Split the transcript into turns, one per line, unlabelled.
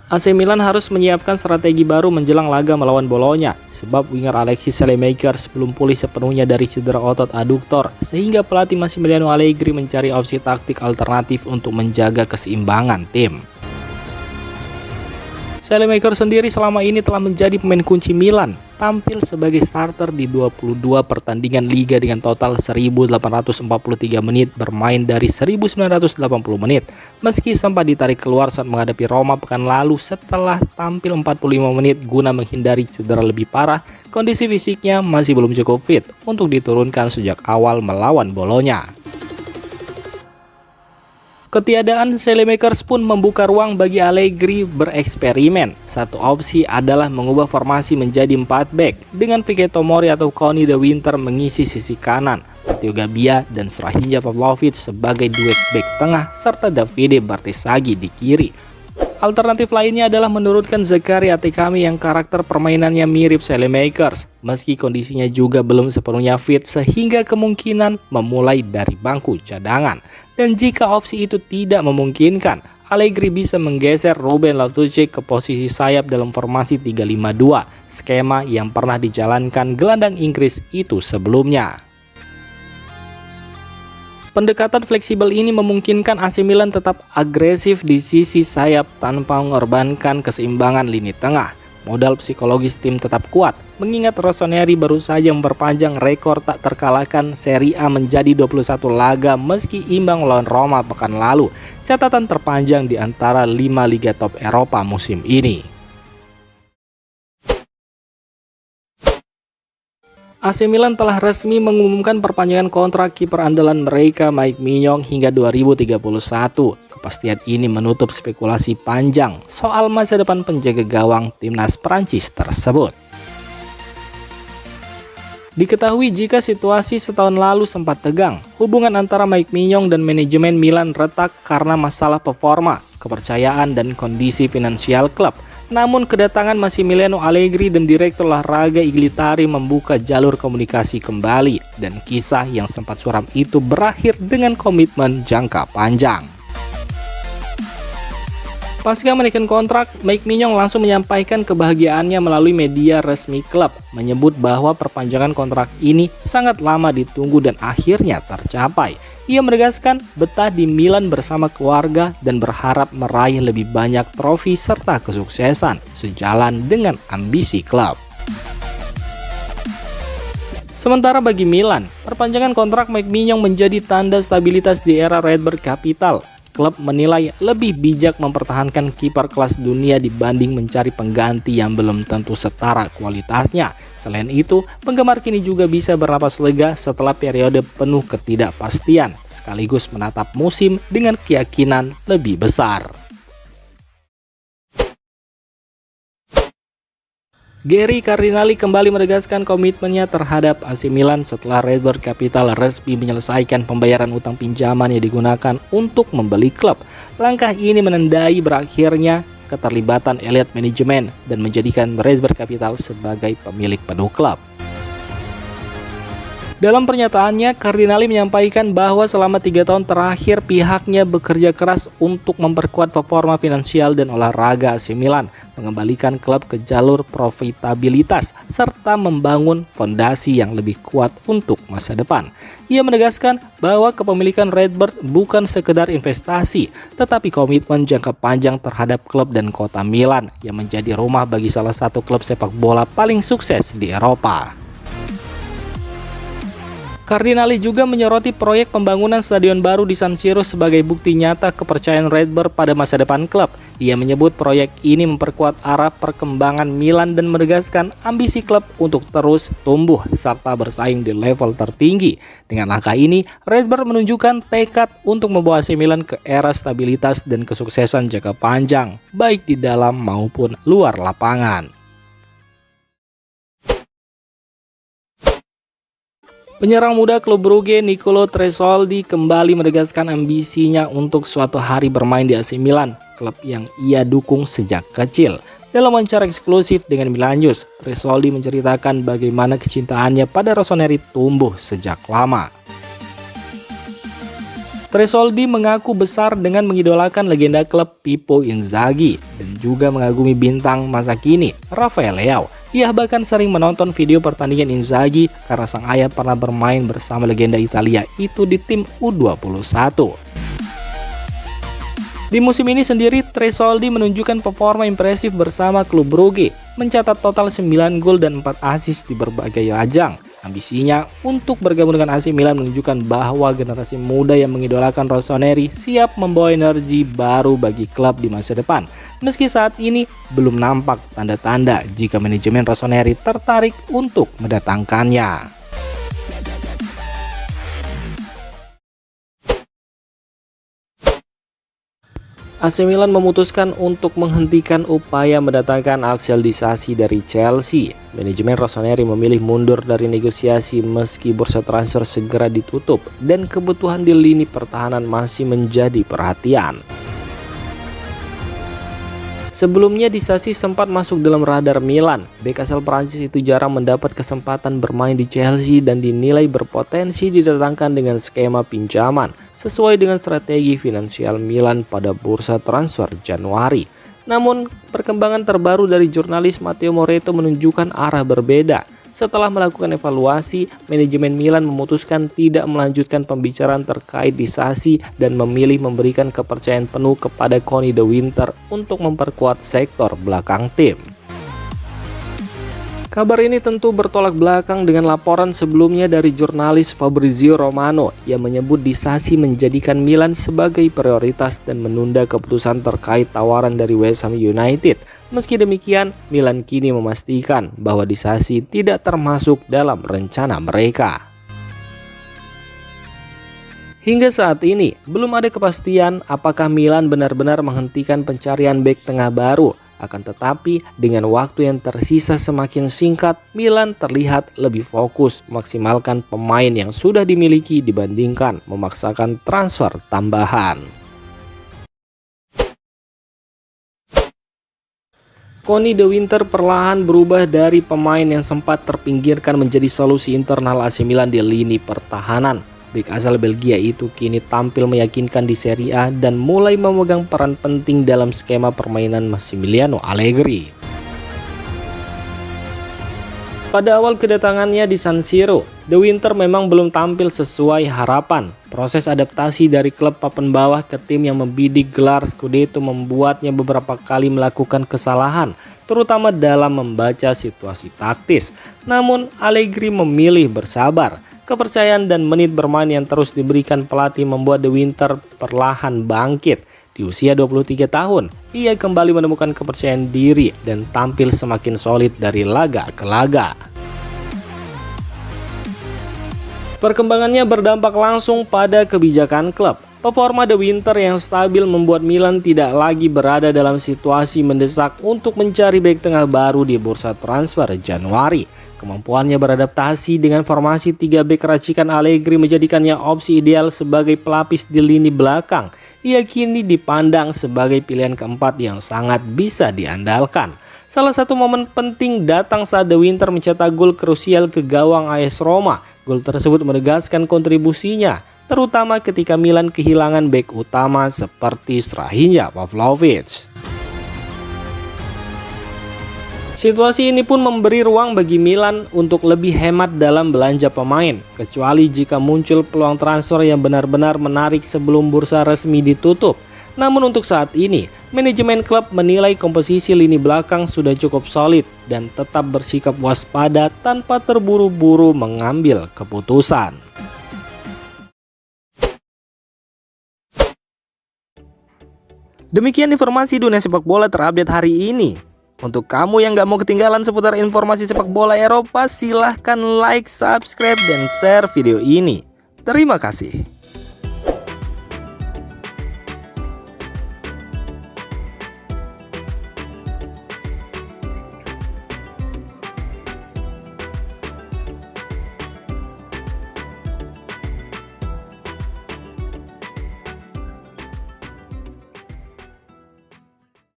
AC Milan harus menyiapkan strategi baru menjelang laga melawan Bolonya, sebab winger Alexis Saelemaekers belum pulih sepenuhnya dari cedera otot aduktor, sehingga pelatih Massimiliano Allegri mencari opsi taktik alternatif untuk menjaga keseimbangan tim. Saelemaekers sendiri selama ini telah menjadi pemain kunci Milan, tampil sebagai starter di 22 pertandingan Liga dengan total 1.843 menit bermain dari 1.980 menit, meski sempat ditarik keluar saat menghadapi Roma pekan lalu setelah tampil 45 menit guna menghindari cedera lebih parah. Kondisi fisiknya masih belum cukup fit untuk diturunkan sejak awal melawan Bolonya. Ketiadaan Saelemaekers pun membuka ruang bagi Allegri bereksperimen. Satu opsi adalah mengubah formasi menjadi 4 back dengan Vicky Tomori atau Conny De Winter mengisi sisi kanan, Matteo Gabbia dan Strahinja Pavlovic sebagai duet back tengah serta Davide Bartesaghi di kiri. Alternatif lainnya adalah menurunkan Zakaria Atekami yang karakter permainannya mirip Saelemaekers, meski kondisinya juga belum sepenuhnya fit sehingga kemungkinan memulai dari bangku cadangan. Dan jika opsi itu tidak memungkinkan, Allegri bisa menggeser Ruben Loftus-Cheek ke posisi sayap dalam formasi 3-5-2, skema yang pernah dijalankan gelandang Inggris itu sebelumnya. Pendekatan fleksibel ini memungkinkan AC Milan tetap agresif di sisi sayap tanpa mengorbankan keseimbangan lini tengah. Modal psikologis tim tetap kuat, mengingat Rossoneri baru saja memperpanjang rekor tak terkalahkan Serie A menjadi 21 laga meski imbang melawan Roma pekan lalu, catatan terpanjang di antara 5 liga top Eropa musim ini. AC Milan telah resmi mengumumkan perpanjangan kontrak kiper andalan mereka Mike Maignan hingga 2031. Kepastian ini menutup spekulasi panjang soal masa depan penjaga gawang timnas Prancis tersebut. Diketahui jika situasi setahun lalu sempat tegang, hubungan antara Mike Maignan dan manajemen Milan retak karena masalah performa, kepercayaan dan kondisi finansial klub. Namun kedatangan Massimiliano Allegri dan Direktur Olahraga Iglitari membuka jalur komunikasi kembali, dan kisah yang sempat suram itu berakhir dengan komitmen jangka panjang. Pasca menaikkan kontrak, Mike Maignan langsung menyampaikan kebahagiaannya melalui media resmi klub, menyebut bahwa perpanjangan kontrak ini sangat lama ditunggu dan akhirnya tercapai. Ia menegaskan betah di Milan bersama keluarga dan berharap meraih lebih banyak trofi serta kesuksesan sejalan dengan ambisi klub. Sementara bagi Milan, perpanjangan kontrak Mike Maignan menjadi tanda stabilitas di era Redbird Capital. Klub menilai lebih bijak mempertahankan kiper kelas dunia dibanding mencari pengganti yang belum tentu setara kualitasnya. Selain itu, penggemar kini juga bisa bernapas lega setelah periode penuh ketidakpastian, sekaligus menatap musim dengan keyakinan lebih besar. Gary Cardinali kembali menegaskan komitmennya terhadap AC Milan setelah Redbird Capital resmi menyelesaikan pembayaran utang pinjaman yang digunakan untuk membeli klub. Langkah ini menandai berakhirnya keterlibatan elit manajemen dan menjadikan Redbird Capital sebagai pemilik penuh klub. Dalam pernyataannya, Cardinali menyampaikan bahwa selama 3 tahun terakhir pihaknya bekerja keras untuk memperkuat performa finansial dan olahraga AC Milan, mengembalikan klub ke jalur profitabilitas, serta membangun fondasi yang lebih kuat untuk masa depan. Ia menegaskan bahwa kepemilikan Redbird bukan sekedar investasi, tetapi komitmen jangka panjang terhadap klub dan kota Milan yang menjadi rumah bagi salah satu klub sepak bola paling sukses di Eropa. Cardinali juga menyoroti proyek pembangunan stadion baru di San Siro sebagai bukti nyata kepercayaan Redbird pada masa depan klub. Ia menyebut proyek ini memperkuat arah perkembangan Milan dan menegaskan ambisi klub untuk terus tumbuh serta bersaing di level tertinggi. Dengan langkah ini, Redbird menunjukkan tekad untuk membawa AC Milan ke era stabilitas dan kesuksesan jangka panjang, baik di dalam maupun luar lapangan. Penyerang muda klub Brugge Nicolo Tresoldi kembali menegaskan ambisinya untuk suatu hari bermain di AC Milan, klub yang ia dukung sejak kecil. Dalam wawancara eksklusif dengan Milan News, Tresoldi menceritakan bagaimana kecintaannya pada Rossoneri tumbuh sejak lama. Tresoldi mengaku besar dengan mengidolakan legenda klub Pippo Inzaghi dan juga mengagumi bintang masa kini, Rafael Leao. Ia bahkan sering menonton video pertandingan Inzaghi karena sang ayah pernah bermain bersama legenda Italia itu di tim U21. Di musim ini sendiri, Tresoldi menunjukkan performa impresif bersama klub Brugge, mencatat total 9 gol dan 4 assist di berbagai ajang. Ambisinya untuk bergabung dengan AC Milan menunjukkan bahwa generasi muda yang mengidolakan Rossoneri siap membawa energi baru bagi klub di masa depan. Meski saat ini belum nampak tanda-tanda jika manajemen Rossoneri tertarik untuk mendatangkannya. AC Milan memutuskan untuk menghentikan upaya mendatangkan Axel Disasi dari Chelsea. Manajemen Rossoneri memilih mundur dari negosiasi meski bursa transfer segera ditutup dan kebutuhan di lini pertahanan masih menjadi perhatian. Sebelumnya Disasi sempat masuk dalam radar Milan. Bek asal Prancis itu jarang mendapat kesempatan bermain di Chelsea dan dinilai berpotensi didatangkan dengan skema pinjaman sesuai dengan strategi finansial Milan pada bursa transfer Januari. Namun, perkembangan terbaru dari jurnalis Matteo Moretto menunjukkan arah berbeda. Setelah melakukan evaluasi, manajemen Milan memutuskan tidak melanjutkan pembicaraan terkait Disasi dan memilih memberikan kepercayaan penuh kepada Conny De Winter untuk memperkuat sektor belakang tim. Kabar ini tentu bertolak belakang dengan laporan sebelumnya dari jurnalis Fabrizio Romano yang menyebut Disasi menjadikan Milan sebagai prioritas dan menunda keputusan terkait tawaran dari West Ham United. Meski demikian, Milan kini memastikan bahwa Disasi tidak termasuk dalam rencana mereka. Hingga saat ini, belum ada kepastian apakah Milan benar-benar menghentikan pencarian bek tengah baru. Akan tetapi, dengan waktu yang tersisa semakin singkat, Milan terlihat lebih fokus memaksimalkan pemain yang sudah dimiliki dibandingkan memaksakan transfer tambahan. Conny De Winter perlahan berubah dari pemain yang sempat terpinggirkan menjadi solusi internal AC Milan di lini pertahanan. Bek asal Belgia itu kini tampil meyakinkan di Serie A dan mulai memegang peran penting dalam skema permainan Massimiliano Allegri. Pada awal kedatangannya di San Siro, De Winter memang belum tampil sesuai harapan. Proses adaptasi dari klub papan bawah ke tim yang membidik gelar Scudetto membuatnya beberapa kali melakukan kesalahan, terutama dalam membaca situasi taktis. Namun Allegri memilih bersabar. Kepercayaan dan menit bermain yang terus diberikan pelatih membuat De Winter perlahan bangkit. Di usia 23 tahun, ia kembali menemukan kepercayaan diri dan tampil semakin solid dari laga ke laga. Perkembangannya berdampak langsung pada kebijakan klub. Performa De Winter yang stabil membuat Milan tidak lagi berada dalam situasi mendesak untuk mencari bek tengah baru di bursa transfer Januari. Kemampuannya beradaptasi dengan formasi 3 bek racikan Allegri menjadikannya opsi ideal sebagai pelapis di lini belakang. Ia kini dipandang sebagai pilihan keempat yang sangat bisa diandalkan. Salah satu momen penting datang saat De Winter mencetak gol krusial ke gawang AS Roma. Gol tersebut menegaskan kontribusinya, terutama ketika Milan kehilangan bek utama seperti Strahinja Pavlovic. Situasi ini pun memberi ruang bagi Milan untuk lebih hemat dalam belanja pemain, kecuali jika muncul peluang transfer yang benar-benar menarik sebelum bursa resmi ditutup. Namun untuk saat ini, manajemen klub menilai komposisi lini belakang sudah cukup solid dan tetap bersikap waspada tanpa terburu-buru mengambil keputusan. Demikian informasi dunia sepak bola terupdate hari ini. Untuk kamu yang gak mau ketinggalan seputar informasi sepak bola Eropa, silahkan like, subscribe, dan share video ini. Terima kasih.